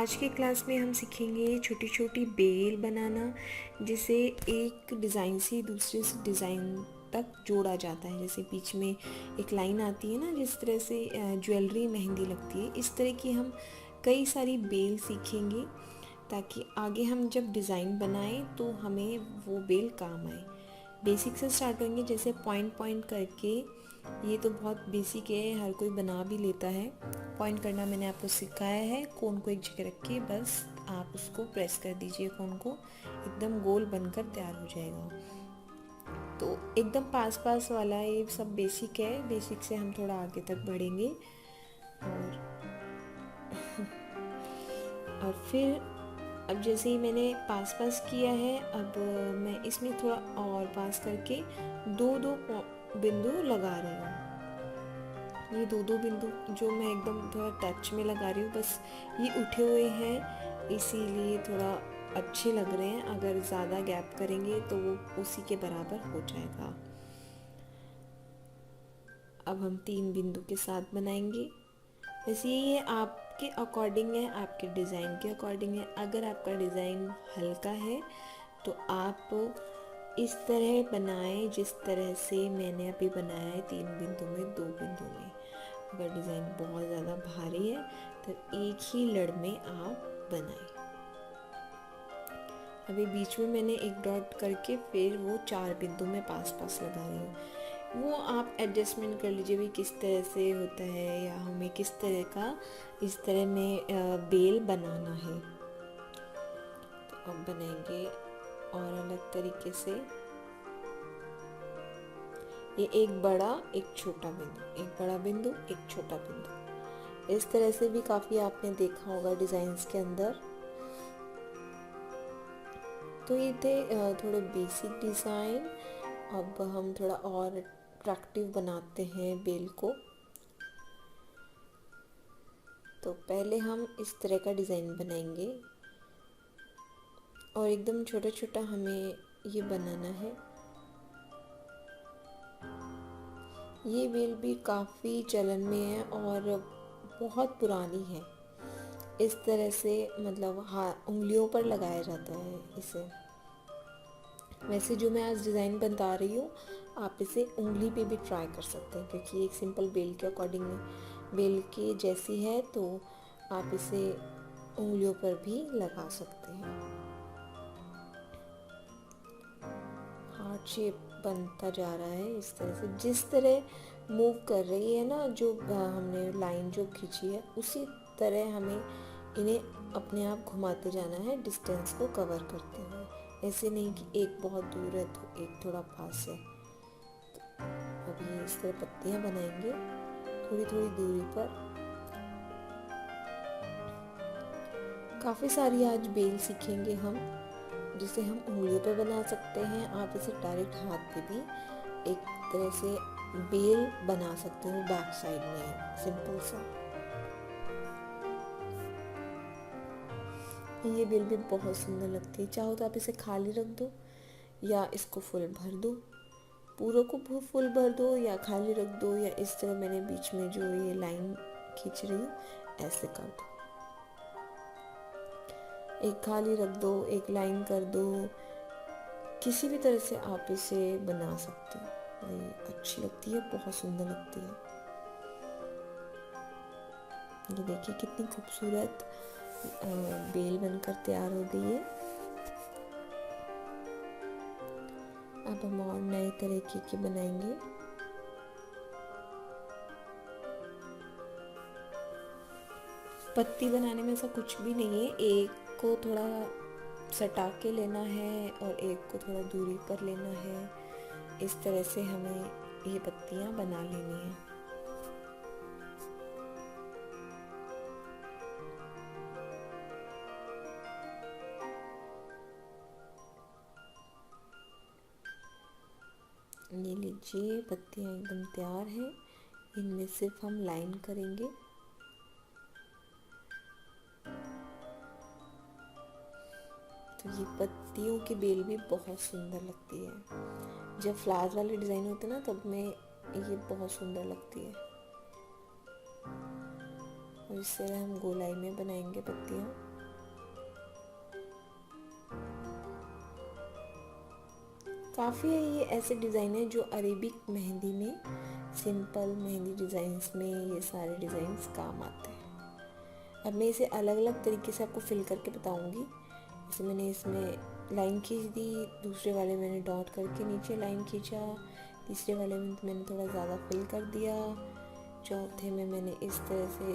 आज के क्लास में हम सीखेंगे छोटी छोटी बेल बनाना, जिसे एक डिज़ाइन से दूसरे से डिज़ाइन तक जोड़ा जाता है। जैसे बीच में एक लाइन आती है ना, जिस तरह से ज्वेलरी मेहंदी लगती है, इस तरह की हम कई सारी बेल सीखेंगे ताकि आगे हम जब डिज़ाइन बनाएं तो हमें वो बेल काम आए। बेसिक से स्टार्ट होंगे, जैसे पॉइंट पॉइंट करके। ये तो बहुत बेसिक है, हर कोई बना भी लेता है। पॉइंट करना मैंने आपको सिखाया है। कोन को एक जगह रख के बस आप उसको प्रेस कर दीजिए, कोन को एकदम गोल बनकर तैयार हो जाएगा। तो एकदम पास पास वाला ये सब बेसिक है। बेसिक से हम थोड़ा आगे तक बढ़ेंगे और फिर अब जैसे ही मैंने पास पास किया है, अब मैं इसमें थोड़ा और पास करके दो दो बिंदु लगा रही हूँ। ये दो दो बिंदु जो मैं एकदम थोड़ा टच में लगा रही हूँ, बस ये उठे हुए हैं इसीलिए थोड़ा अच्छे लग रहे हैं। अगर ज़्यादा गैप करेंगे तो वो उसी के बराबर हो जाएगा। अब हम 3 बिंदु के साथ बनाएंगे। वैसे ये आपके अकॉर्डिंग है, आपके डिज़ाइन के अकॉर्डिंग है। अगर आपका डिज़ाइन हल्का है तो आप इस तरह बनाएं जिस तरह से मैंने अभी बनाया है, 3 बिंदु में 2 बिंदु में। अगर डिज़ाइन बहुत ज़्यादा भारी है तो एक ही लड़ में आप बनाएं। अभी बीच में मैंने एक डॉट करके फिर वो 4 बिंदु में पास पास लगा रही हूँ। वो आप एडजस्टमेंट कर लीजिए भी किस तरह से होता है, या हमें किस तरह का इस तरह में बेल बनाना है। तो अब बनाएंगे और अलग तरीके से। ये एक बड़ा एक छोटा बिंदु, एक बड़ा बिंदु एक छोटा बिंदु, इस तरह से भी काफ़ी आपने देखा होगा डिज़ाइंस के अंदर। तो ये थे थोड़े बेसिक डिज़ाइन। अब हम थोड़ा और अट्रैक्टिव बनाते हैं बेल को। तो पहले हम इस तरह का डिज़ाइन बनाएंगे और एकदम छोटा छोटा हमें ये बनाना है। ये बेल भी काफ़ी चलन में है और बहुत पुरानी है। इस तरह से मतलब उंगलियों पर लगाया जाता है इसे। वैसे जो मैं आज डिज़ाइन बता रही हूँ, आप इसे उंगली पे भी ट्राई कर सकते हैं, क्योंकि एक सिंपल बेल के अकॉर्डिंग बेल के जैसी है, तो आप इसे उंगलियों पर भी लगा सकते हैं। हार्ट शेप बनता जा रहा है इस तरह से। जिस तरह मूव कर रही है ना, जो हमने लाइन जो खींची है, उसी तरह हमें इन्हें अपने आप घुमाते जाना है, डिस्टेंस को कवर करते हुए। ऐसे नहीं कि एक बहुत दूर है तो एक थोड़ा पास है। तो अभी इस तरह पत्तियां बनाएंगे थोड़ी थोड़ी दूरी पर। काफ़ी सारी आज बेल सीखेंगे हम, जिसे हम उंगलियों पे बना सकते हैं। आप इसे डायरेक्ट हाथ पे भी एक तरह से बेल बना सकते हो, बैक साइड में सिंपल सा। ये बेल भी बहुत सुंदर लगती है। चाहो तो आप इसे खाली रख दो या इसको फुल भर दो, पूरों को फुल भर दो या खाली रख दो, या इस तरह मैंने बीच में जो ये लाइन खींच रही हूँ ऐसे कर दो। एक खाली रख दो, एक लाइन कर दो, किसी भी तरह से आप इसे बना सकते हो। ये अच्छी लगती है, बहुत सुंदर लगती है। ये देखिए कितनी खूबसूरत बेल बनकर तैयार हो गई है। अब हम और नए तरीके की बनाएंगे। पत्ती बनाने में ऐसा कुछ भी नहीं है, एक को थोड़ा सटा के लेना है और एक को थोड़ा दूरी पर लेना है। इस तरह से हमें ये पत्तियां बना लेनी है। ये लीजिए, पत्तियां एकदम तैयार हैं। इनमें सिर्फ हम लाइन करेंगे। तो ये पत्तियों की बेल भी बहुत सुंदर लगती है। जब फ्लावर वाले डिज़ाइन होते हैं ना, तब में ये बहुत सुंदर लगती है। और इस तरह हम गोलाई में बनाएंगे पत्तियाँ। काफ़ी है ये ऐसे डिज़ाइन है जो अरेबिक मेहंदी में, सिंपल मेहंदी डिज़ाइंस में ये सारे डिज़ाइंस काम आते हैं। अब मैं इसे अलग अलग तरीके से आपको फिल करके बताऊंगी। जैसे मैंने इसमें लाइन खींच दी, दूसरे वाले मैंने डॉट करके नीचे लाइन खींचा, तीसरे वाले में मैंने थोड़ा ज़्यादा फिल कर दिया, चौथे में मैंने इस तरह से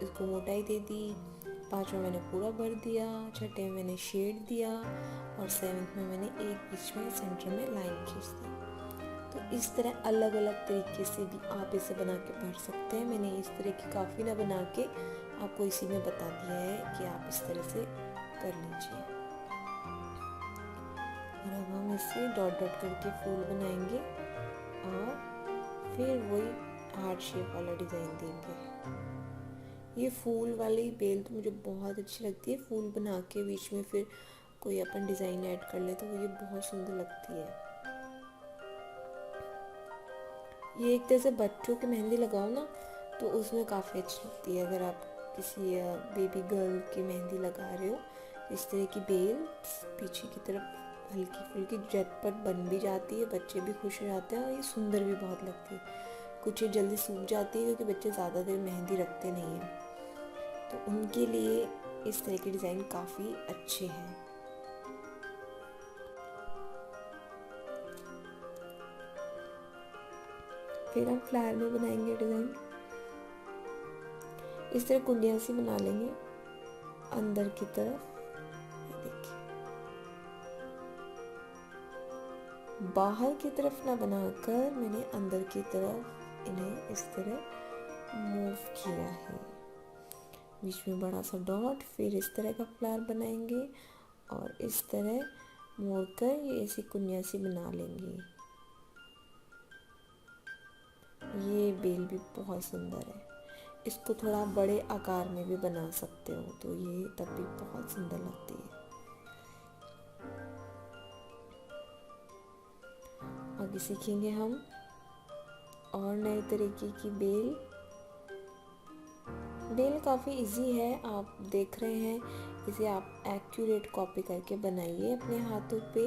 इसको मोटाई दे दी, पाँचवें मैंने पूरा भर दिया, छठे में मैंने शेड दिया और सेवन्थ में मैंने एक बीच में सेंटर में लाइन खींच दी। तो इस तरह अलग अलग तरीके से भी आप इसे बना के भर सकते हैं। मैंने इस तरह की काफ़ी बना के आपको इसी में बता दिया है कि आप इस तरह से कर लीजिए। और अब हम इससे डॉट डॉट करके फूल बनाएंगे और फिर वही हार्ट शेप वाला डिज़ाइन देंगे। ये फूल वाली बेल तो मुझे बहुत अच्छी लगती है। फूल बना के बीच में फिर कोई अपन डिज़ाइन ऐड कर ले तो ये बहुत सुंदर लगती है। ये एक तरह से बच्चों की मेहंदी लगाओ ना तो उसमें काफ़ी अच्छी लगती है। अगर आप किसी बेबी गर्ल की मेहंदी लगा रहे हो, इस तरह की बेल पीछे की तरफ हल्की फुल्की झटपट बन भी जाती है, बच्चे भी खुश हो जाते हैं और ये सुंदर भी बहुत लगती है। कुछ ये जल्दी सूख जाती है क्योंकि बच्चे ज़्यादा देर मेहंदी रखते नहीं हैं, तो उनके लिए इस तरह के डिज़ाइन काफ़ी अच्छे हैं। फिर हम फ्लावर में बनाएंगे डिज़ाइन। इस तरह कुंडियाँ सी बना लेंगे अंदर की तरफ। बाहर की तरफ ना बनाकर मैंने अंदर की तरफ इन्हें इस तरह मूव किया है। बीच में बड़ा सा डॉट, फिर इस तरह का फ्लावर बनाएंगे और इस तरह मोड़कर ये ऐसी कुंडियाँ सी बना लेंगे। ये बेल भी बहुत सुंदर है। इसको थोड़ा बड़े आकार में भी बना सकते हो तो ये तब भी बहुत सुंदर लगती है। आगे सीखेंगे हम और नए तरीके की बेल। बेल काफ़ी इजी है, आप देख रहे हैं। इसे आप एक्यूरेट कॉपी करके बनाइए अपने हाथों पे,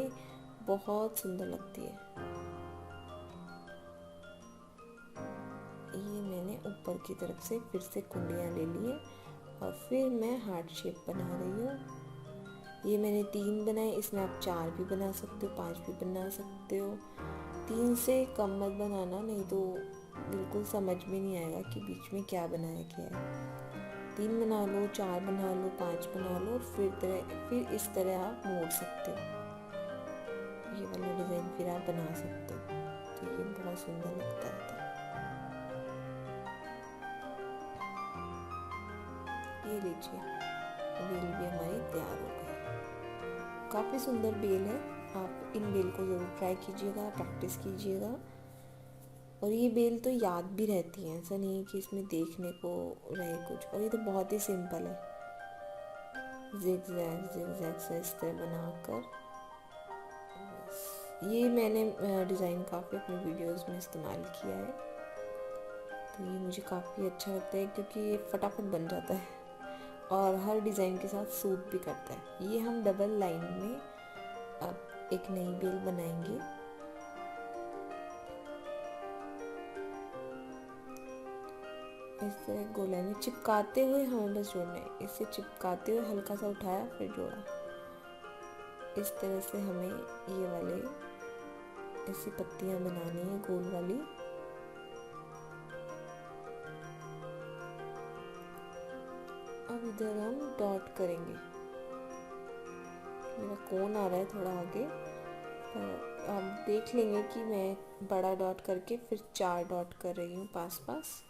बहुत सुंदर लगती है। ये मैंने ऊपर की तरफ से फिर से कुंडियाँ ले लिए और फिर मैं हार्ट शेप बना रही हूँ। ये मैंने 3 बनाए, इसमें आप 4 भी बना सकते हो, 5 भी बना सकते हो। 3 से कम मत बनाना, नहीं तो बिल्कुल समझ में नहीं आएगा कि बीच में क्या बनाया गया है। 3 बना लो, 4 बना लो, 5 बना लो और फिर इस तरह आप मोड़ सकते हो। ये वाला डिज़ाइन फिर आप बना सकते हो, तो ये बहुत सुंदर लगता है। ये लीजिए, बेल भी हमारी तैयार हो गई। काफ़ी सुंदर बेल है। आप इन बेल को ज़रूर ट्राई कीजिएगा, प्रैक्टिस कीजिएगा। और ये बेल तो याद भी रहती है, ऐसा नहीं है कि इसमें देखने को रहे कुछ। और ये तो बहुत ही सिंपल है, जिगजैग जिगजैग से इस तरह बनाकर। ये मैंने डिज़ाइन काफ़ी अपने वीडियोस में इस्तेमाल किया है, तो ये मुझे काफ़ी अच्छा लगता है क्योंकि ये फटाफट बन जाता है और हर डिज़ाइन के साथ सूट भी करता है। ये हम डबल लाइन में अब एक नई बेल बनाएंगे। इस तरह गोला में चिपकाते हुए हमें बस जोड़ना है। इसे चिपकाते हुए हल्का सा उठाया फिर जोड़ा। इस तरह से हमें ये वाले ऐसी पत्तियां बनानी है गोल वाली। अब इधर हम डॉट करेंगे। मेरा कोन आ रहा है थोड़ा आगे, पर आप देख लेंगे कि मैं बड़ा डॉट करके फिर 4 डॉट कर रही हूँ पास पास,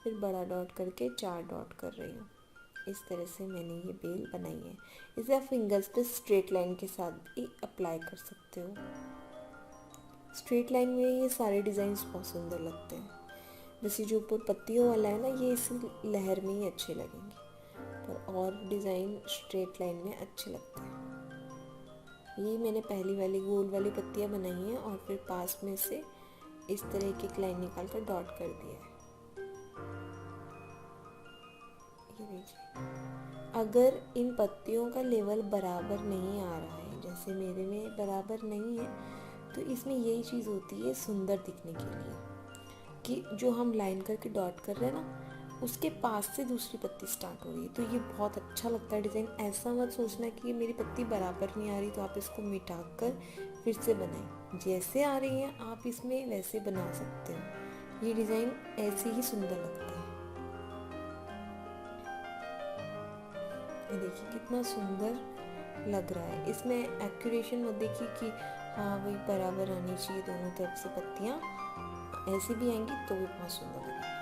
फिर बड़ा डॉट करके 4 डॉट कर रही हूँ। इस तरह से मैंने ये बेल बनाई है। इसे आप फिंगर्स पे स्ट्रेट लाइन के साथ भी अप्लाई कर सकते हो। स्ट्रेट लाइन में ये सारे डिज़ाइंस बहुत सुंदर लगते हैं। वैसे जो ऊपर पत्तियों वाला है ना, ये इस लहर में ही अच्छे लगेंगे, पर और डिज़ाइन स्ट्रेट लाइन में अच्छे लगते हैं। ये मैंने पहली वाली गोल वाली पत्तियाँ बनाई हैं और फिर पास में से इस तरह की एक लाइन निकाल कर डॉट कर दिया है। ये देखिए, अगर इन पत्तियों का लेवल बराबर नहीं आ रहा है, जैसे मेरे में बराबर नहीं है, तो इसमें यही चीज़ होती है सुंदर दिखने के लिए, कि जो हम लाइन करके डॉट कर रहे हैं ना, उसके पास से दूसरी पत्ती स्टार्ट हो रही है। तो ये बहुत अच्छा लगता है डिज़ाइन। ऐसा मत सोचना कि ये मेरी पत्ती बराबर नहीं आ रही तो आप इसको मिटा कर फिर से बनाएं। जैसे आ रही है आप इसमें वैसे बना सकते हो। ये डिज़ाइन ऐसे ही सुंदर लगता है। ये देखिए कितना सुंदर लग रहा है। इसमें एक्यूरेशन मत देखिए कि हाँ वही बराबर आनी चाहिए दोनों तरफ से पत्तियाँ, ऐसे भी आएंगी तो भी बहुत सुंदर लगेगी।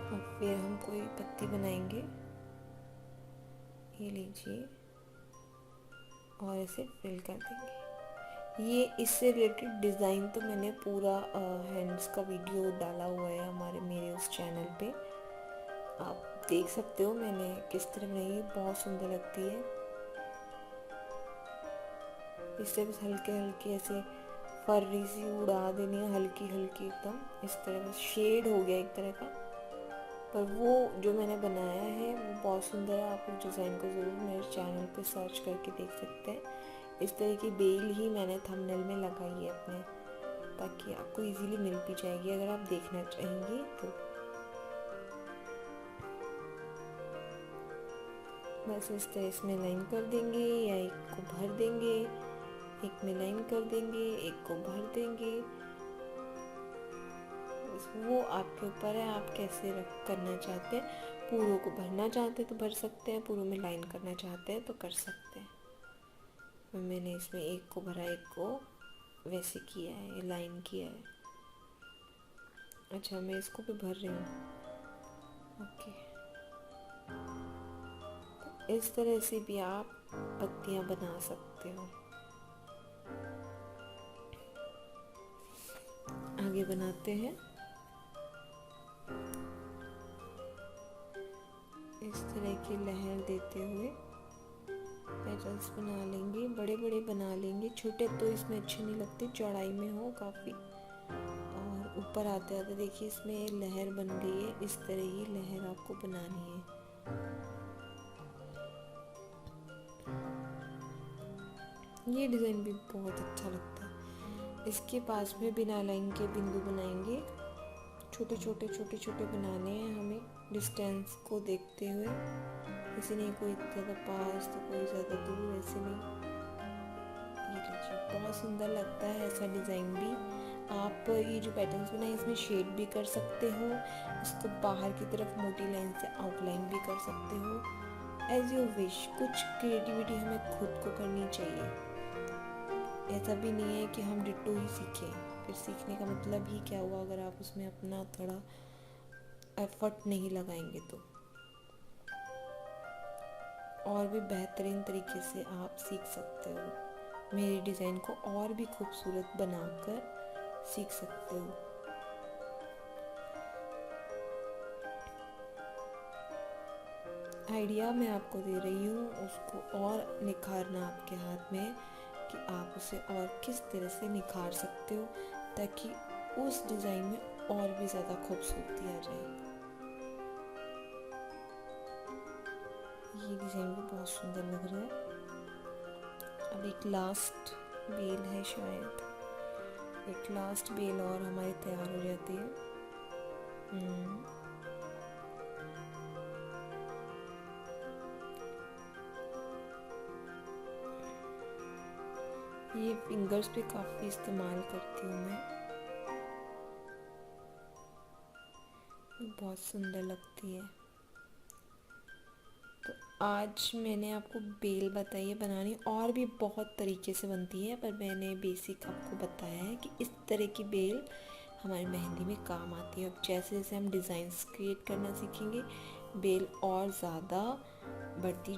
अब फिर हम कोई पत्ती बनाएंगे, ये लीजिए, और इसे फिल कर देंगे। ये इससे रिलेटेड डिज़ाइन तो मैंने पूरा हैंड्स का वीडियो डाला हुआ है मेरे उस चैनल पे, आप देख सकते हो मैंने किस तरह बनाई है। बहुत सुंदर लगती है। इससे बस हल्के हल्के ऐसे फर्री सी उड़ा देनी है, हल्की हल्की एकदम इस तरह, बस शेड हो गया एक तरह का। पर वो जो मैंने बनाया है वो बहुत सुंदर है। आप उस डिज़ाइन को ज़रूर मेरे चैनल पे सर्च करके देख सकते हैं। इस तरह की बेल ही मैंने थंबनेल में लगाई है अपने, ताकि आपको इजीली मिल भी जाएगी अगर आप देखना चाहेंगे तो। बस इस तरह इसमें लाइन कर देंगे या एक को भर देंगे, एक में लाइन कर देंगे, एक को भर देंगे। बस वो आपके ऊपर है, आप कैसे करना चाहते हैं। पूरों को भरना चाहते हैं तो भर सकते हैं, पूरों में लाइन करना चाहते हैं तो कर सकते हैं। मैंने इसमें एक को भरा, एक को वैसे किया है, लाइन किया है। अच्छा मैं इसको भी भर रही हूँ। ओके, तो इस तरह से भी आप पत्तियाँ बना सकते हो। आगे बनाते हैं। इस तरह की लहर देते हुए पेटल्स बना लेंगे, बड़े बड़े बना लेंगे। छोटे तो इसमें अच्छे नहीं लगते, चौड़ाई में हो काफ़ी। और ऊपर आते आते देखिए इसमें लहर बन गई है। इस तरह ही लहर आपको बनानी है। ये डिज़ाइन भी बहुत अच्छा लगता है। इसके पास में बिना लाइन के बिंदु बनाएंगे। छोटे छोटे बनाने हैं हमें, डिस्टेंस को देखते हुए। ऐसे नहीं कोई ज़्यादा पास तो कोई ज़्यादा दूर, ऐसे नहीं। ये लीजिए बहुत सुंदर लगता है ऐसा डिज़ाइन भी। आप ये जो पैटर्न्स बनाए इसमें शेड भी कर सकते हो, इसको बाहर की तरफ मोटी लाइन से आउटलाइन भी कर सकते हो, एज यू विश। कुछ क्रिएटिविटी हमें खुद को करनी चाहिए। ऐसा भी नहीं है कि हम डिट्टो ही सीखें, फिर सीखने का मतलब ही क्या हुआ अगर आप उसमें अपना थोड़ा एफर्ट नहीं लगाएंगे तो। और भी बेहतरीन तरीके से आप सीख सकते हो, मेरी डिज़ाइन को और भी खूबसूरत बनाकर सीख सकते हो। आइडिया मैं आपको दे रही हूँ, उसको और निखारना आपके हाथ में कि आप उसे और किस तरह से निखार सकते हो, ताकि उस डिज़ाइन में और भी ज़्यादा खूबसूरती आ जाए। ये डिज़ाइन भी बहुत सुंदर लग रहा है। अब एक लास्ट बेल है, शायद एक लास्ट बेल और हमारी तैयार हो जाती है। ये फिंगर्स पे काफ़ी इस्तेमाल करती हूँ मैं, बहुत सुंदर लगती है। तो आज मैंने आपको बेल बताई है बनानी, और भी बहुत तरीके से बनती है, पर मैंने बेसिक आपको बताया है कि इस तरह की बेल हमारी मेहंदी में काम आती है। अब जैसे जैसे हम डिज़ाइंस क्रिएट करना सीखेंगे, बेल और ज़्यादा बढ़ती